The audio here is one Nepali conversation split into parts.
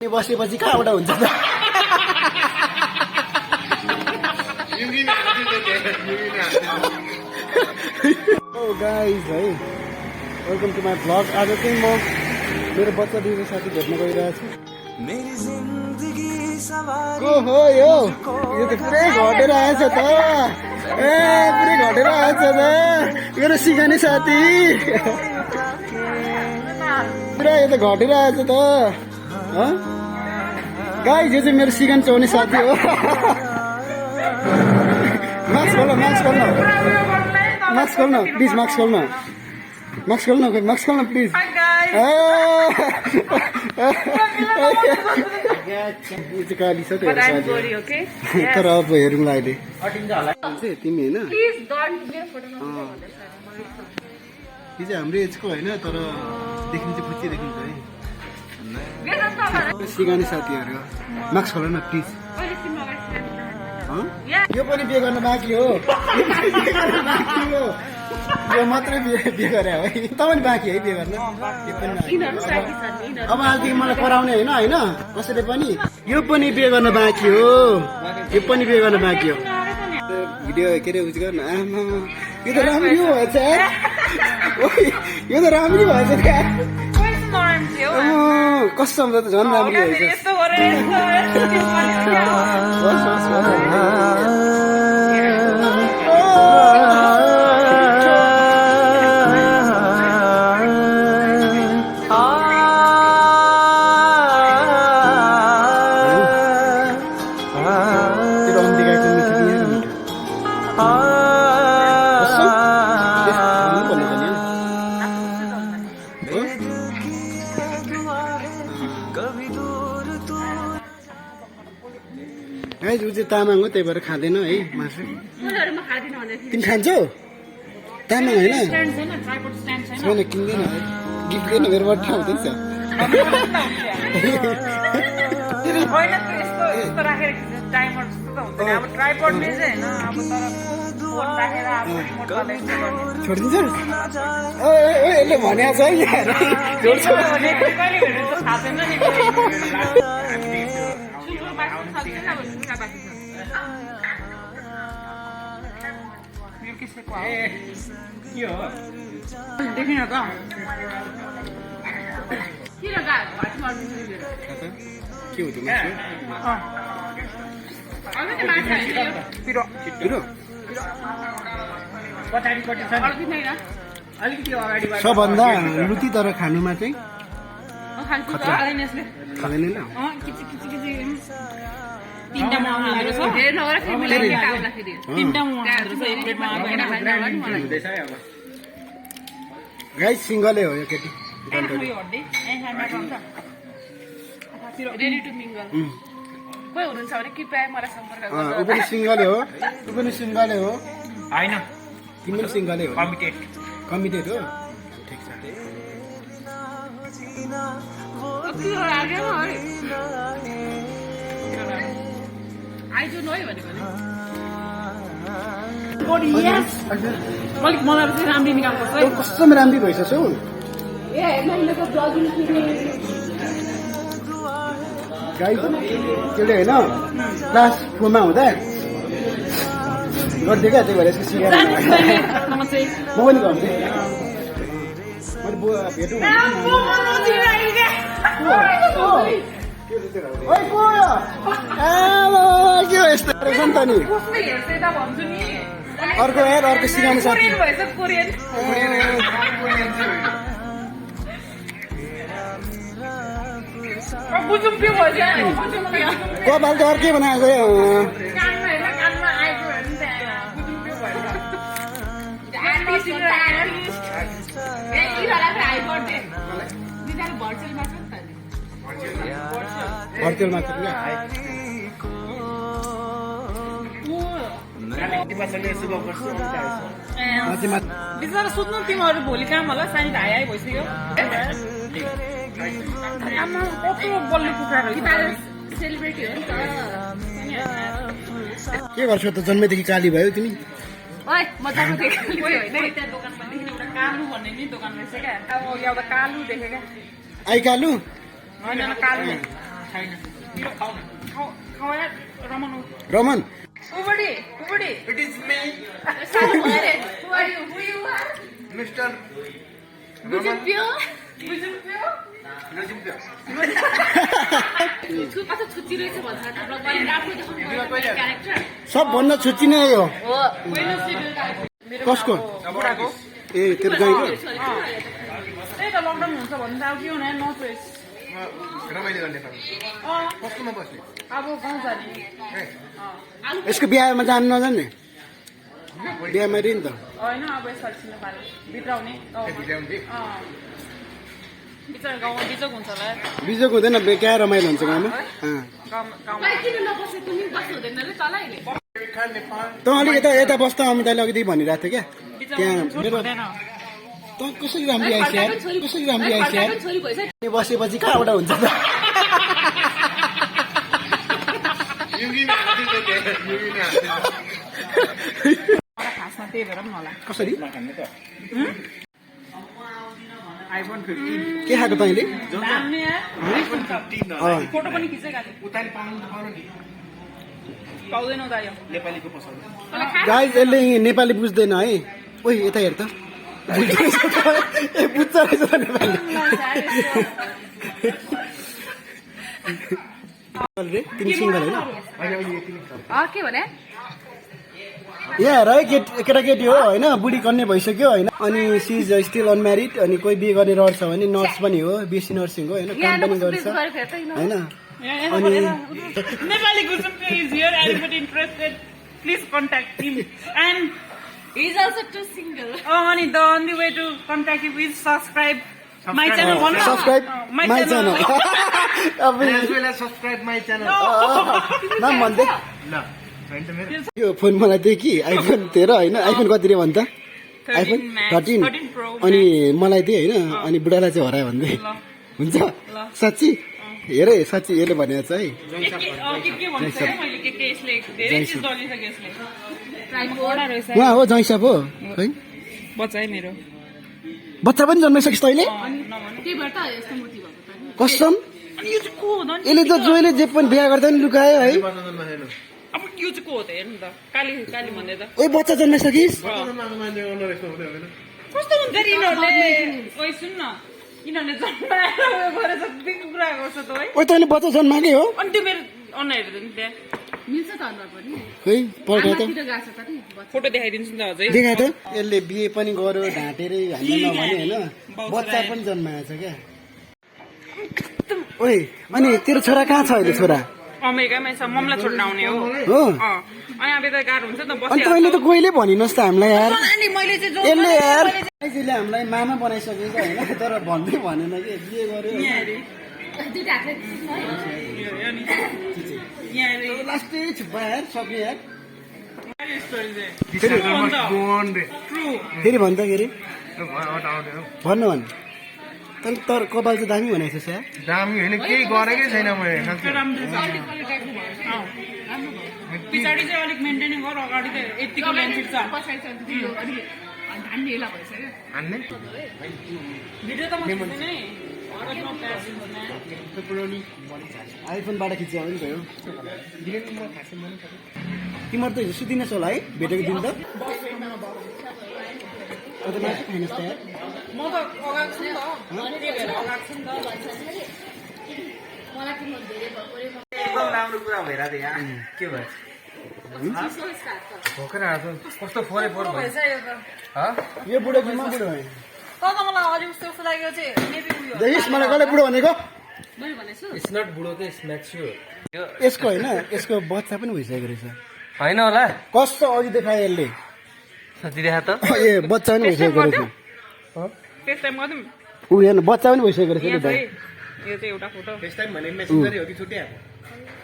बसेपछि कहाँबाट हुन्छ त ओ गाइज है वेलकम टु माई भ्लग। आज चाहिँ म मेरो बच्चा दिदी साथी भेट्न गइरहेको छु। को हो यो त पुरै घटेर आएछ त पुरै घटेर आएछ त मेरो सिकाने साथी पुरा यो त घटेर आएछ त गाइस। यो चाहिँ मेरो सिकान चौने साथी हो। मास्क खोल्न प्लिज, मास्क खोल्न प्लिज। काली छ तर अब हेरौँला अहिले। तिमी होइन यो चाहिँ हाम्रो एजको होइन तर देखिन्छ फुच्ची देखिन्छ है। सिकाउने साथीहरू मास्क खोल न प्लिज। यो पनि बिहे गर्न बाँकी हो, यो मात्रै बिहे गरे है। त पनि बाँकी है बिहे गर्न। अब आजदेखि मलाई कराउने होइन कसैले पनि। यो पनि बिहे गर्न बाँकी हो, यो पनि बिहे गर्न बाँकी हो। भिडियो के अरे उस गर्न आमा यो त राम्रै भएछ, यो त राम्रै भएछ कसम त झन् राम्रो भएछ। ऊ चाहिँ तामाङ हो त्यही भएर खाँदैन है मासु। तिमी खान्छौ तामाङ होइन? छैन किन्दैन, गिफ्ट दिएन मेरो बर्थडे आउँदैछ। छोडिदिन्छ यसले भनेको छ देखिन त के हो सबभन्दा लुती तर खानुमा चाहिँ खाँदैन। गाइस सिङ्गलै हो यो केटी। ऊ पनि सिङ्गलै हो, होइन तिमी पनि सिङ्गलै हो। कमिटेड हो, ठिक छ। कस्तो राम्रो भइसक्छ हौ। त्यसले होइन क्लास 4 मा हुँदा गरिदियो क्या, त्यही भएर यसको सिकाएर म पनि गर्थेँ। मैले भेटौँ के हो यस्तो रहेछ नि त नि। अर्को यार अर्को सिकाउने साथी कपाल त अर्कै बनाएको भर्चुअल मात्र बिचरा सुत्नु तिमीहरू भोलि काम होला। सानी ढाई भइसक्यो। बल्ली कुखुरा के गर्छौ त? जन्मेदेखि काली भयो तिमी? कालु भन्ने नि दोकान रहेछ क्या। अब एउटा कालु देखेँ क्या। आई कालु होइन कालु छैन खाऊ खाऊ यार Raman Raman उबडी It is me, Mr. बुझ्यो सबभन्दा छुच्ची नै हो कसको बुढाको ए तेरो गाईको त्यही त लकडाउन हुन्छ भन्नु त अब के हुने नो चोइस रमाइलो गर्ने काम कस्तोमा बस्ने अब गाउँ जाने यसको बिहामा जानु नजाने बिहामा रि नि त होइन अब यसरी छिर्नु पाऱ्यो भित्राउने भित्राउने बिचरा गाउँमा बिजोग हुन्छ होला बिजोक हुँदैन क्या रमाइलो हुन्छ गाउँमा त अलिक यता यता बस्दा अमिताले अघिदेखि भनिरहेको थियो क्या त्यहाँ मेरो त कसरी राम्रो आइस यार कसरी राम्रो आइस यार बसेपछि कहाँबाट हुन्छ त खासमा त्यही भएर पनि होला कसरी iPhone 15 के खाएको तैँले दामी यार iPhone 15 अँ, फोटो पनि खिचेका थिएँ उताले पाउनु नि पाउँदैनौ त यो नेपालीको पसल गाइस यसले नेपाली बुझ्दैन है ओइ यता हेर त ए बुझ्छ रहेछ त नेपाली रे तिमी सिङ्गल होइन के भने यहाँ है केटाकेटी हो होइन बुढी कन्ने भइसक्यो होइन अनि सी इज स्टिल अनम्यारिड अनि कोही बिहे गर्ने रहन्छ भने नर्स पनि हो बिएससी नर्सिङ हो होइन काम पनि गर्छ होइन अनि नेपाली गुजुम्पे is here anybody interested please contact him and He is also too single. अनि the only way to contact you is subscribe my channel भन्नु सब्सक्राइब माई च्यानल अब as well as subscribe my channel नाम भन्दै ल छैन त मेरो यो फोन मलाई दियो कि आइफोन 13 होइन आइफोन कति रे भन्छ आइफोन 13 अनि मलाई दियो होइन अनि बुढालाई चाहिँ हरायो भन्दै हुन्छ साँच्ची हेरे साँच्ची यसले भनेको छ है के भन्छ मैले के यसले धेरै चिज गरिसके यसले उहाँ हो जैसाब हो है बच्चा मेरो बच्चा पनि जन्माइसकिस् तैँले त्यही भएर त यस्तो मूर्ति भएको त कसम अनि यो चाहिँ को हो त यसले त जोइले जे पनि बिहा गर्दा पनि लुकायो है बच्चा हेर्नु अब यो चाहिँ को हो त हेर्नु त काली काली भन्दै त ओइ बच्चा जन्माइसकिस् मान्छे अनुहार यस्तो हुँदै हुँदैन कस्तो हुन्छ यिनीहरूले ओइ सुन न यिनीहरूले जन्माएर उयो गरेर बिग कुरा गर्छ त है ओइ तैँले बच्चा जन्माएकै हो अनि त्यो मेरो अनुहार हेर्दा नि त्यहाँ मिल्छ त अनुहार पनि खै पल्टा त आमातिर गएको छ त नि फोटो देखाइदिन्छु नि त अझै देखा त यसले बिहे पनि गर्यो ढाँटेरै हाल्नु नभने होइन बच्चा पनि जन्माएछ क्या ओइ अनि तेरो छोरा कहाँ छ अहिले छोरा अमेरिकामै छ मम्मीलाई छोड्न आउने हो हो अनि अब त गाह्रो हुन्छ नि त अनि तैँले त कहिले भनिनस् त हामीलाई यार अनि मैले चाहिँ जो यसले यार आइजीले हामीलाई मामा बनाइसकेको होइन तर भन्दै भनेन कि बिहे गर्यो दुईटा हातले यहाँ लास्टै छुप्पा यार सक्यो यार This is must go on रे फेरि भन्छ के अरे आउँदैन भन्नु भन् तर कपाल चाहिँ दामी भनेको छ यार दामी होइन केही गरेकै छैन मैले पछाडि चाहिँ अलिक मेन्टेन गर अगाडि त यतिको लेन्थ छ पछाडि चाहिँ ढिलो अनि ढान्डेला भइसक्यो हान्ने भिडियो त म खिच्दिनँ आइफोनबाट खिच्यो भने त हो तिमीहरू त हिजो सुतिनेछ होला है भेटेको दिन त अन्त मासु खाइनस् त यार म त अगाएको छु नि त त्यही भएर अगाएको छु नि त मलाई पनि धेरै भएको रे एकदम राम्रो कुरा भइरहेको थियो यहाँ के भयो भोकेर आएको कस्तो फोरे फोर भयो भएछ यो त यो बुढो कि म बुढो है तर त मलाई अलिक उस्तो उस्तो लाग्यो चाहिँ मेबी उयो देखिस् मलाई कसले बुढो भनेको मैले भनेछु इट्स नट बुढो त इट्स म्याच्योर यसको होइन यसको बच्चा पनि भइसकेको रहेछ होइन होला कस्तो अघि देखायो यसले साँच्ची देखा त ए बच्चा पनि भइसकेको रहेछ त्यस टाइम गर्दै ऊ हेर्न बच्चा पनि भइसकेको रहेछ यहाँ नि चाहिँ यो चाहिँ एउटा फोटो फर्स्ट टाइम भने मेसेन्जर हो कि छुट्या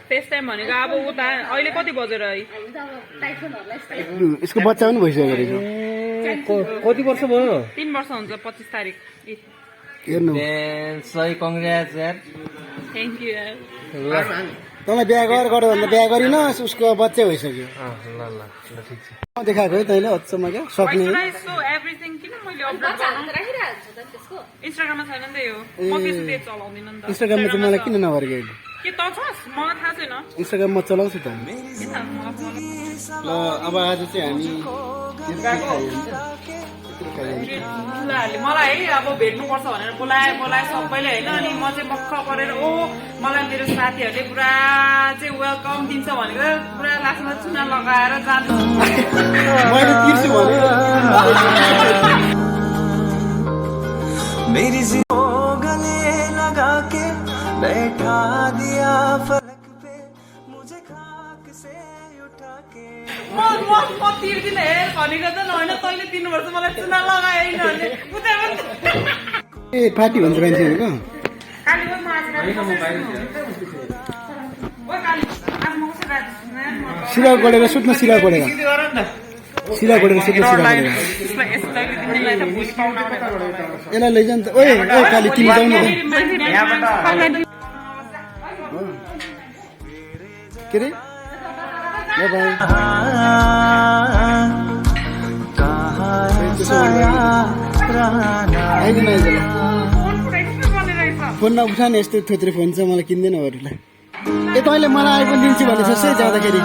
त्यस टाइम भनेको अब उता अहिले कति बजेर है हुन त अब टाइफोनहरूलाई यस्तै यसको बच्चा पनि भइसकेको रहेछ कति वर्ष भयो 3 वर्ष हुन्छ 25 तारिक हेर्नु सही कङ्ग्रेस यार थ्याङ्क यू यार तँलाई बिहा गर्यो भन्दा बिहा गरिनस् उसको बच्चा भइसक्यो ल ल ल ठिक छ देखाएको है तैँले अचम्म क्या सक्ने सो एभ्रिथिङ किन मैले अपलोड बच्चा हाल्नु राखिरहेको छ त त्यसको इन्स्टाग्राममा छैन नि त यो म फेसबुक पेज चलाउँदिनँ नि त इन्स्टाग्राममा चाहिँ मलाई किन नगरेको के त छस् मलाई थाहा छैन इन्स्टाग्राम म चलाउँछु त के थाहा मलाई follow- ल अब आज चाहिँ हामी ठुलाहरूले मलाई है अब भेट्नुपर्छ भनेर बोलाए सबैले होइन अनि म चाहिँ मक्ख परेर मलाई मेरो साथीहरूले पुरा चाहिँ वेलकम दिन्छ भनेर पुरा लास्टमा चुना लगाएर जान्छ मैले तिर्छु भने मेरी जिंदगी गले लगा के बैठा दिया फलक पे मुझे खाक से उठा के म तिर्दिनँ हेर भनेको त होइन तैँले तिर्नुपर्छ मलाई चुना लगाए होइन ए पार्टी भन्छ मान्छेहरूको सिरा गढेर सुत्न सिरा गढेर सिरा गढेर सुत्न सिरा गढेर यसलाई लैजाउँ त ओए ओए काली तिमी जाऊ न के अरे बाई बाई आइदिनु आइदिनु फोन नउठाने यस्तो थोत्रे फोन छ मलाई किन्दैन अरूलाई ए तैँले मलाई आइफोन दिन्छु भने जस्तै जाँदाखेरि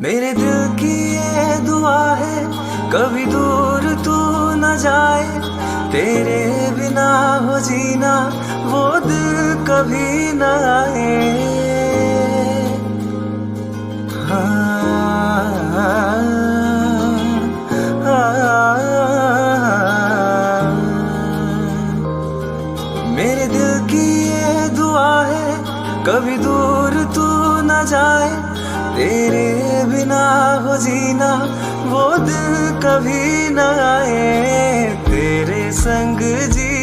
मेरे दिल की ये दुआ है कभी दूर तू न जाए तेरे बिना हो जीना वो दिल कभी न आए मेरे दिल की ये दुआ है कभी दूर तू न जाए तेरे बिना हो जीना वो दिल कभी न आए तेरे संग जी